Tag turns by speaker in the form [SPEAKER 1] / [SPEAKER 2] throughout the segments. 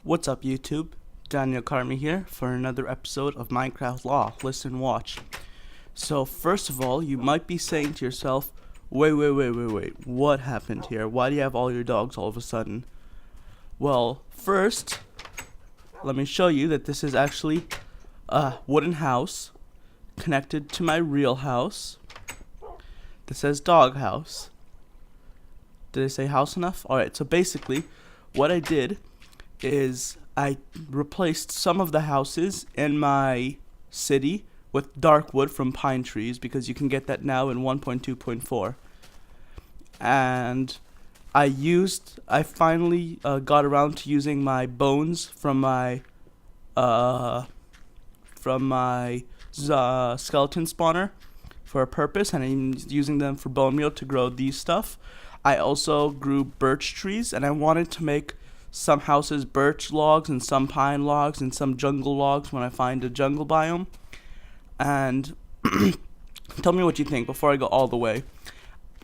[SPEAKER 1] What's up, YouTube? Daniel Carmi here for another episode of Minecraft Law. Listen, watch. So, first of all, you might be saying to yourself, wait, what happened here? Why do you have all your dogs all of a sudden? Well, first, let me show you that this is actually a wooden house connected to my real house that says dog house. Did I say house enough? Alright, so basically, what I did is I replaced some of the houses in my city with dark wood from pine trees because you can get that now in 1.2.4. And I finally got around to using my bones from my skeleton spawner for a purpose, and I'm using them for bone meal to grow these stuff. I also grew birch trees, and I wanted to make some houses birch logs and some pine logs and some jungle logs when I find a jungle biome. And tell me what you think before I go all the way.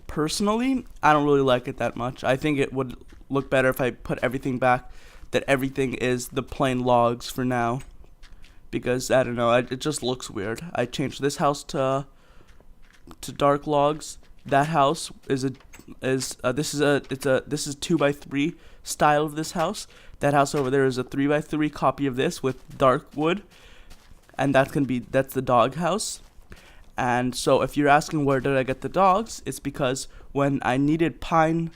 [SPEAKER 1] Personally, I don't really like it that much. I think it would look better if I put everything back, that everything is the plain logs for now, because I don't know, it just looks weird. I changed this house to dark logs. That house is this is 2x3 style of this house. That house over there is a 3x3 copy of this with dark wood, and that's the dog house. And so if you're asking where did I get the dogs, it's because when I needed pine,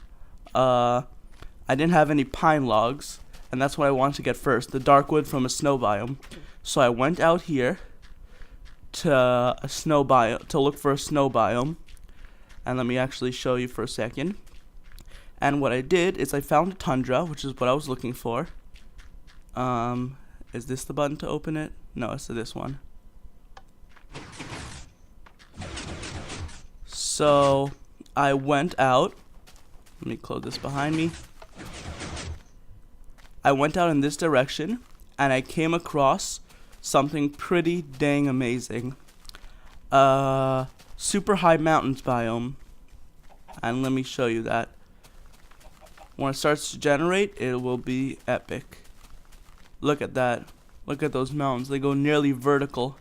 [SPEAKER 1] I didn't have any pine logs, and that's what I wanted to get first, the dark wood from a snow biome. So I went out here to a snow biome to look for a snow biome, and let me actually show you for a second. And what I did is I found a tundra, which is what I was looking for. Is this the button to open it? No, it's this one. So I went out. Let me close this behind me. I went out in this direction, and I came across something pretty dang amazing. Super high mountains biome. And let me show you that. When it starts to generate, it will be epic. Look at that. Look at those mountains. They go nearly vertical.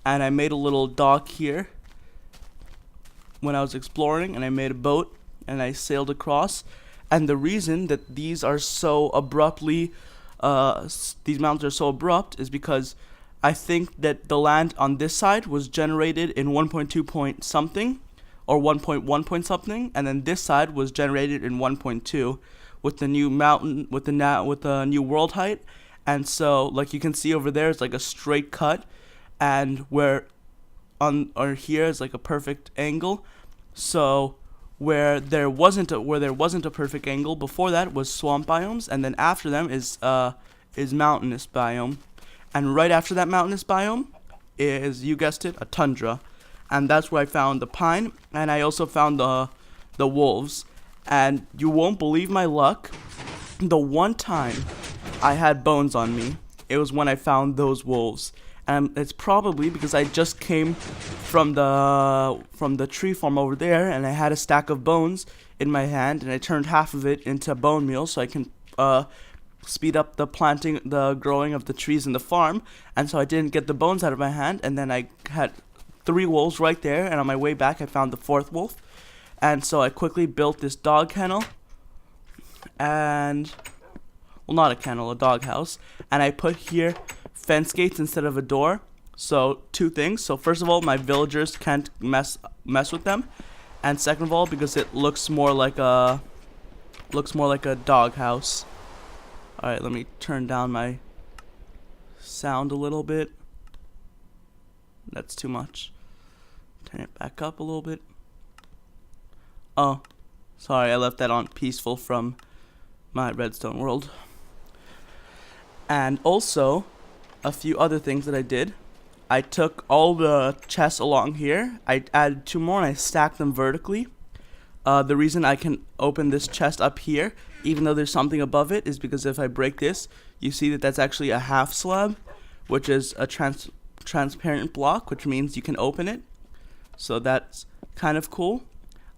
[SPEAKER 1] And I made a little dock here when I was exploring, and I made a boat, and I sailed across. And the reason that these are so abruptly, these mountains are so abrupt is because I think that the land on this side was generated in 1.2 point something, or 1.1 point something, and then this side was generated in 1.2 with the new mountain, with the new world height. And so, like you can see over there, it's like a straight cut, and where here is like a perfect angle. So where there wasn't a perfect angle before that was swamp biomes, and then after them is mountainous biome, and right after that mountainous biome is, you guessed it, a tundra. And that's where I found the pine, and I also found the wolves. And you won't believe my luck, the one time I had bones on me, it was when I found those wolves. And it's probably because I just came from the tree farm over there, and I had a stack of bones in my hand, and I turned half of it into bone meal so I can speed up the growing of the trees in the farm. And so I didn't get the bones out of my hand, and then I had 3 wolves right there, and on my way back I found the 4th wolf. And so I quickly built this dog kennel, and, well, not a kennel, a dog house, and I put here fence gates instead of a door. So 2 things. So first of all, my villagers can't mess with them, and second of all, because it looks more like a dog house. All right, let me turn down my sound a little bit. That's too much. Turn it back up a little bit. Oh, sorry, I left that on peaceful from my redstone world. And also, a few other things that I did. I took all the chests along here. I added 2 more, and I stacked them vertically. The reason I can open this chest up here, even though there's something above it, is because if I break this, you see that that's actually a half slab, which is a transparent block, which means you can open it. So that's kind of cool.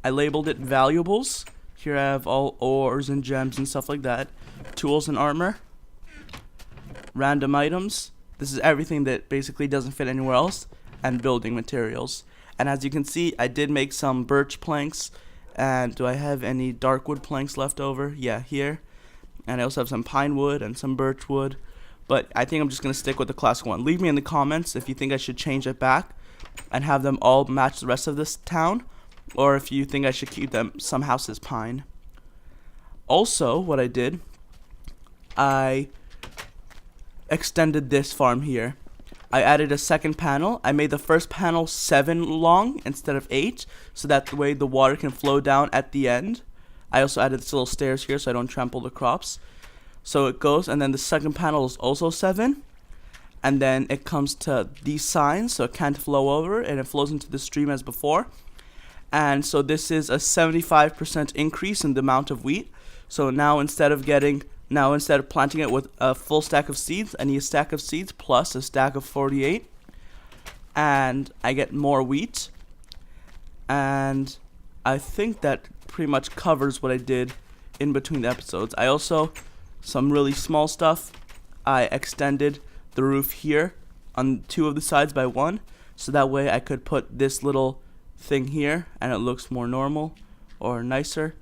[SPEAKER 1] I labeled it valuables. Here I have all ores and gems and stuff like that. Tools and armor. random items. This is everything that basically doesn't fit anywhere else, and building materials. And as you can see, I did make some birch planks. And do I have any dark wood planks left over? Yeah, here. And I also have some pine wood and some birch wood. But I think I'm just going to stick with the classic one. Leave me in the comments if you think I should change it back and have them all match the rest of this town, or if you think I should keep them some houses pine. Also, what I did, I extended this farm here. I added a second panel. I made the first panel 7 long instead of 8, so that the way the water can flow down at the end. I also added this little stairs here so I don't trample the crops. So it goes, and then the second panel is also 7. And then it comes to these signs, so it can't flow over, and it flows into the stream as before. And so this is a 75% increase in the amount of wheat. So now instead of planting it with a full stack of seeds, I need a stack of seeds plus a stack of 48. And I get more wheat. And I think that pretty much covers what I did in between the episodes. I also, some really small stuff, I extended the roof here on 2 of the sides by 1. So that way I could put this little thing here and it looks more normal or nicer.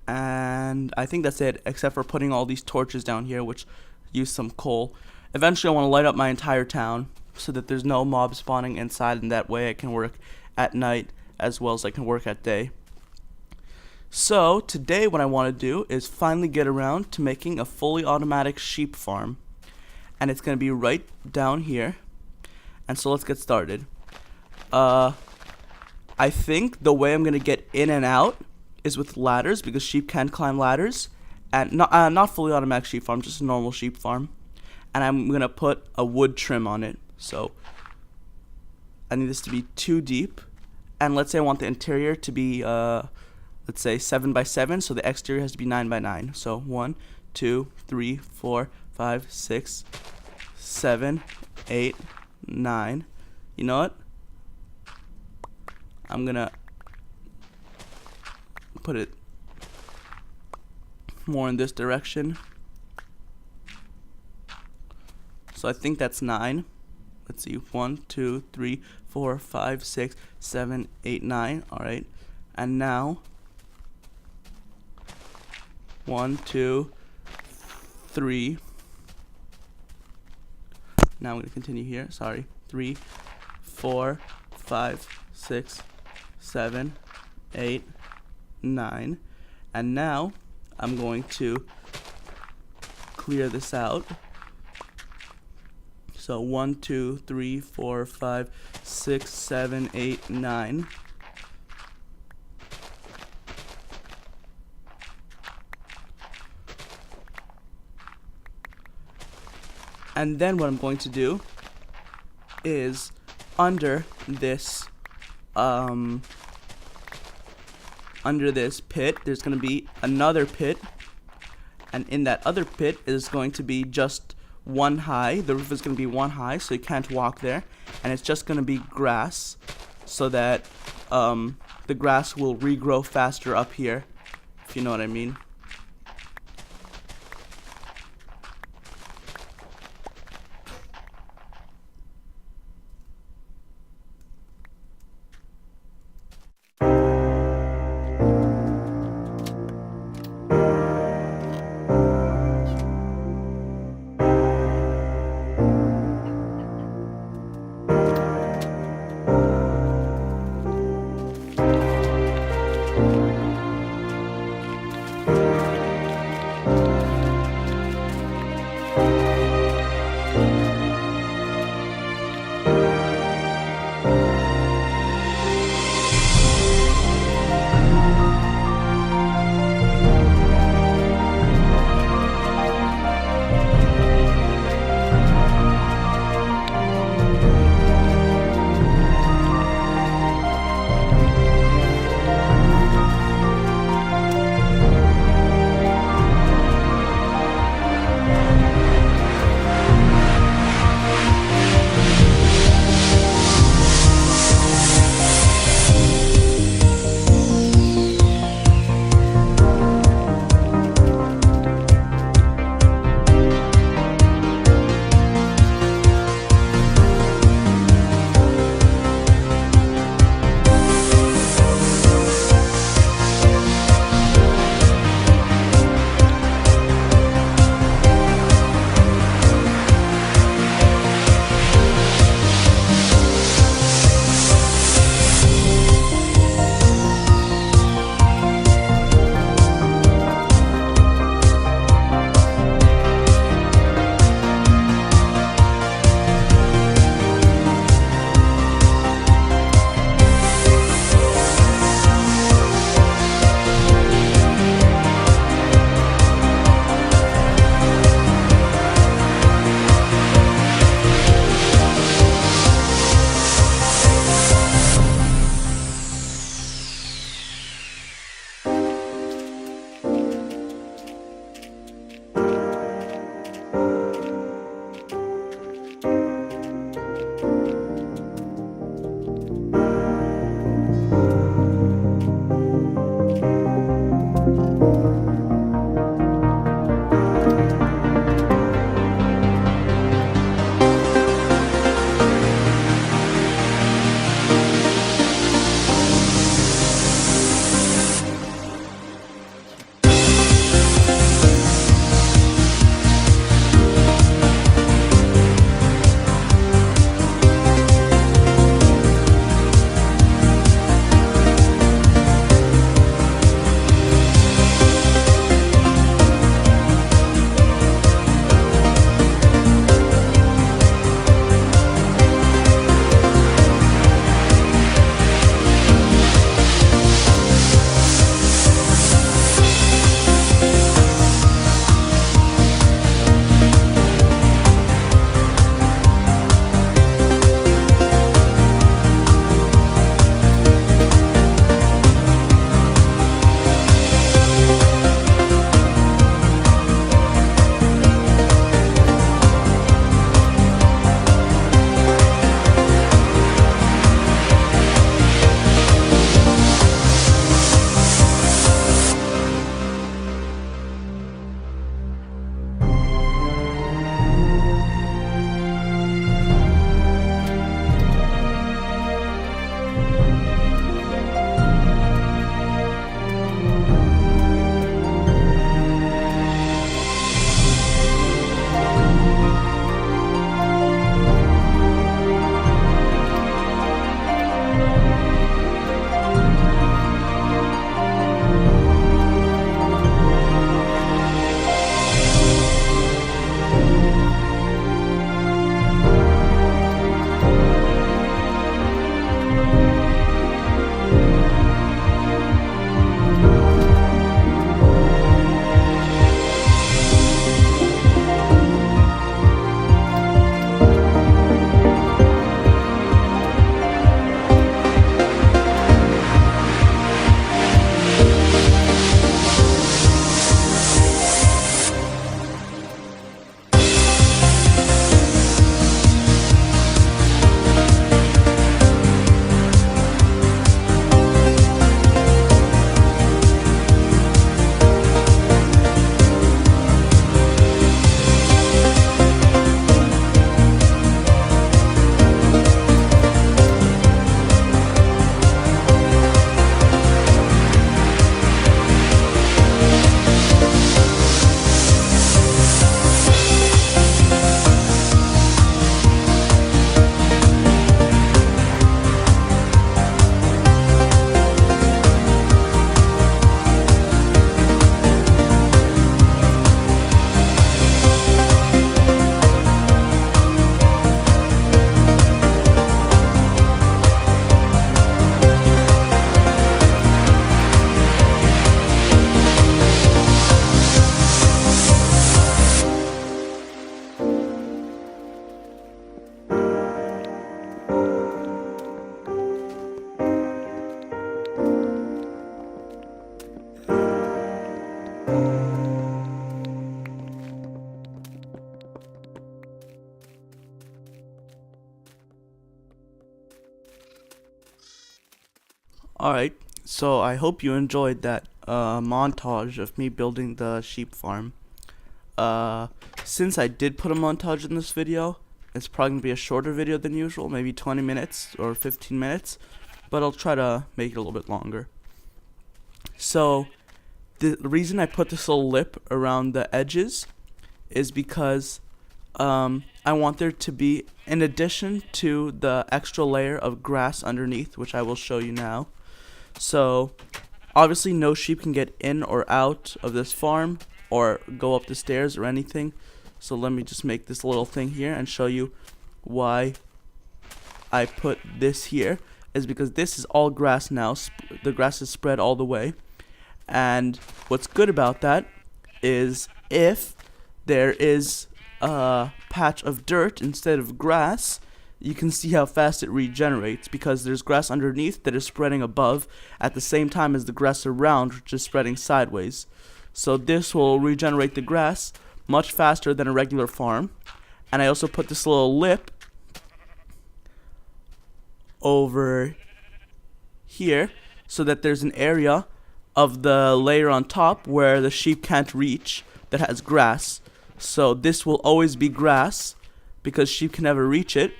[SPEAKER 1] And I think that's it, except for putting all these torches down here, which use some coal. Eventually I want to light up my entire town so that there's no mob spawning inside, and that way I can work at night as well as I can work at day. So today what I want to do is finally get around to making a fully automatic sheep farm. And it's going to be right down here. And so let's get started. I think the way I'm going to get in and out is with ladders, because sheep can climb ladders. And not fully automatic sheep farm, just a normal sheep farm. And I'm going to put a wood trim on it. So I need this to be 2 deep. And let's say I want the interior to be, let's say 7 by 7. So the exterior has to be 9 by 9. So 1, 2, 3, 4, 5, 6, 7, 8, 9. You know what? I'm gonna put it more in this direction. So I think that's 9. Let's see, 1, 2, 3, 4, 5, 6, 7, 8, 9. Alright. And now 1, 2, 3. Now I'm going to continue here. Sorry. 3, 4, 5, 6, 7, 8, 9. And now I'm going to clear this out. So 1, 2, 3, 4, 5, 6, 7, 8, 9. And then what I'm going to do is under this pit, there's going to be another pit, and in that other pit is going to be just 1 high. The roof is going to be 1 high, so you can't walk there, and it's just going to be grass, so that the grass will regrow faster up here, if you know what I mean. Alright, so I hope you enjoyed that montage of me building the sheep farm. Since I did put a montage in this video, it's probably going to be a shorter video than usual, maybe 20 minutes or 15 minutes, but I'll try to make it a little bit longer. So, the reason I put this little lip around the edges is because I want there to be, in addition to the extra layer of grass underneath, which I will show you now. So, obviously no sheep can get in or out of this farm or go up the stairs or anything. So let me just make this little thing here and show you why I put this here. Is because this is all grass now. The grass is spread all the way. And what's good about that is if there is a patch of dirt instead of grass, you can see how fast it regenerates, because there's grass underneath that is spreading above at the same time as the grass around, which is spreading sideways. So this will regenerate the grass much faster than a regular farm. And I also put this little lip over here so that there's an area of the layer on top where the sheep can't reach that has grass. So this will always be grass because sheep can never reach it.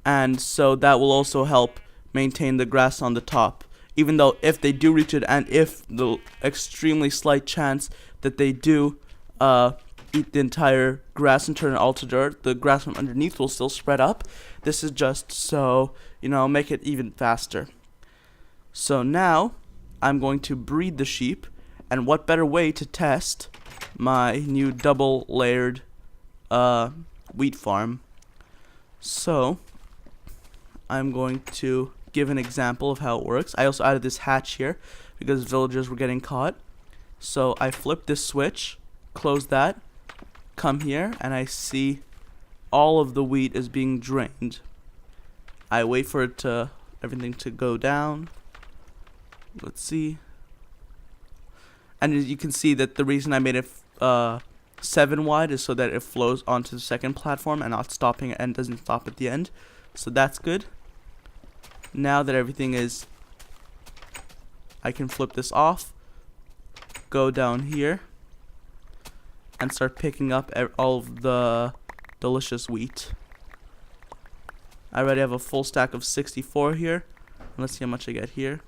[SPEAKER 1] And so that will also help maintain the grass on the top. Even though if they do reach it, and if the extremely slight chance that they do eat the entire grass and turn it all to dirt, the grass from underneath will still spread up. This is just so, make it even faster. So now I'm going to breed the sheep, and what better way to test my new double layered wheat farm. So I'm going to give an example of how it works. I also added this hatch here because villagers were getting caught. So I flip this switch, close that, come here, and I see all of the wheat is being drained. I wait for everything to go down. Let's see. And as you can see that the reason I made it 7 wide is so that it flows onto the second platform and not stopping and doesn't stop at the end. So that's good. Now that everything is, I can flip this off, go down here, and start picking up all of the delicious wheat. I already have a full stack of 64 here. Let's see how much I get here.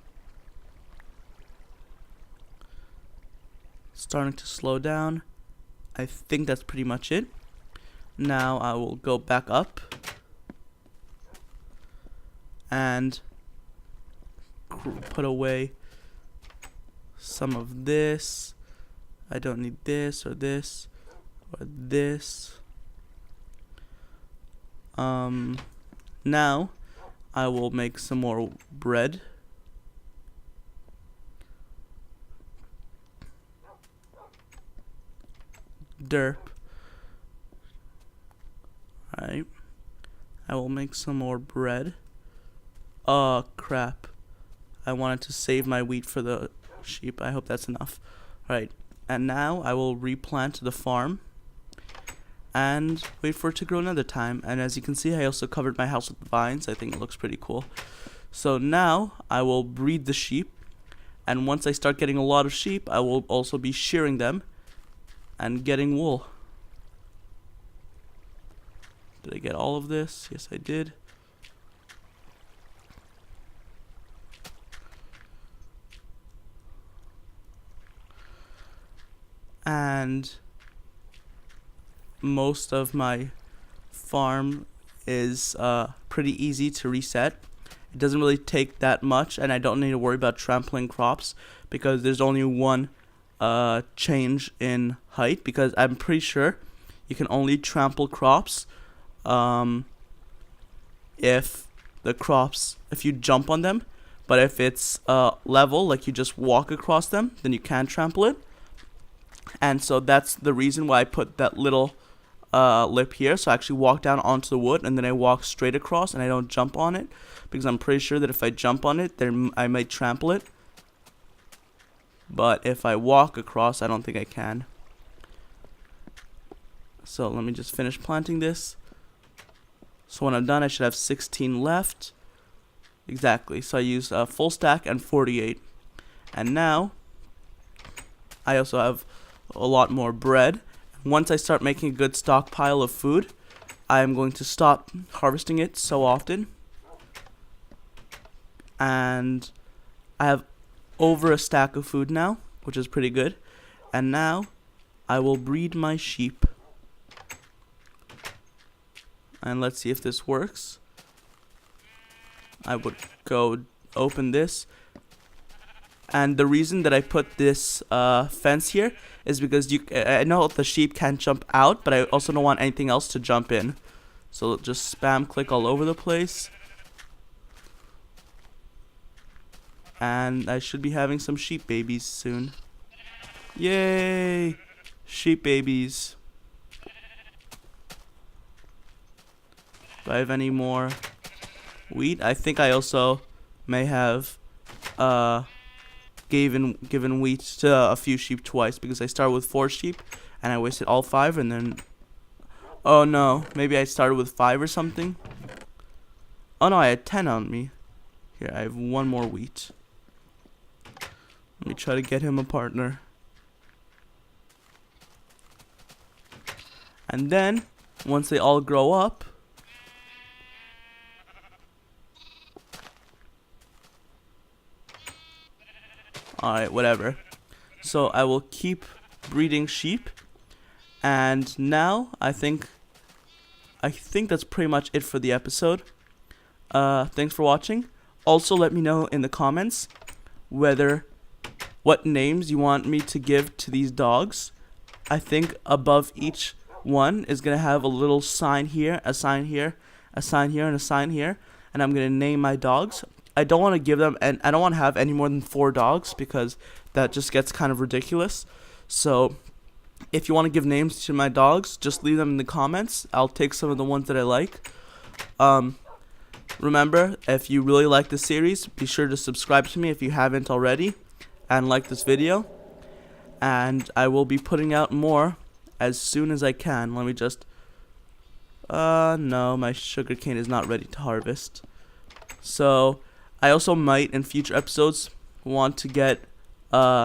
[SPEAKER 1] Starting to slow down. I think that's pretty much it. Now I will go back up and put away some of this. I don't need this or this or this. Now I will make some more bread. Derp. Alright. I will make some more bread. Oh crap. I wanted to save my wheat for the sheep. I hope that's enough. Alright. And now I will replant the farm and wait for it to grow another time. And as you can see, I also covered my house with vines. I think it looks pretty cool. So now I will breed the sheep, and once I start getting a lot of sheep, I will also be shearing them and getting wool. Did I get all of this? Yes, I did. And most of my farm is pretty easy to reset. It doesn't really take that much, and I don't need to worry about trampling crops because there's only one change in height, because I'm pretty sure you can only trample crops if you jump on them, but if it's level, like you just walk across them, then you can trample it. And so that's the reason why I put that little lip here, so I actually walk down onto the wood and then I walk straight across and I don't jump on it, because I'm pretty sure that if I jump on it, then I might trample it. But if I walk across, I don't think I can. So let me just finish planting this. So when I'm done, I should have 16 left. Exactly. So I use a full stack and 48. And now I also have a lot more bread. Once I start making a good stockpile of food, I am going to stop harvesting it so often. And I have over a stack of food now, which is pretty good. And now I will breed my sheep. And let's see if this works. I would go open this. And the reason that I put this fence here is because I know the sheep can't jump out, but I also don't want anything else to jump in. So just spam click all over the place. And I should be having some sheep babies soon. Yay! Sheep babies. Do I have any more wheat? I think I also may have given wheat to a few sheep twice, because I started with 4 sheep and I wasted all 5, and then oh no, maybe I started with 5 or something. Oh no, I had 10 on me. Here, I have 1 more wheat. Let me try to get him a partner. And then once they all grow up, alright, whatever. So I will keep breeding sheep. And now I think that's pretty much it for the episode. Thanks for watching. Also, let me know in the comments what names you want me to give to these dogs. I think above each one is gonna have a little sign here, a sign here, a sign here, and a sign here. And I'm gonna name my dogs. I don't want to give them, and I don't want to have any more than 4 dogs, because that just gets kind of ridiculous. So if you want to give names to my dogs, just leave them in the comments. I'll take some of the ones that I like. Remember, if you really like this series, be sure to subscribe to me if you haven't already, and like this video. And I will be putting out more as soon as I can. Let me just no, my sugarcane is not ready to harvest. So I also might in future episodes want to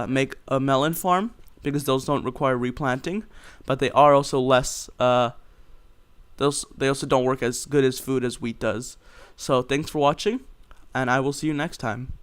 [SPEAKER 1] make a melon farm, because those don't require replanting, but they are also less they also don't work as good as food as wheat does. So thanks for watching, and I will see you next time.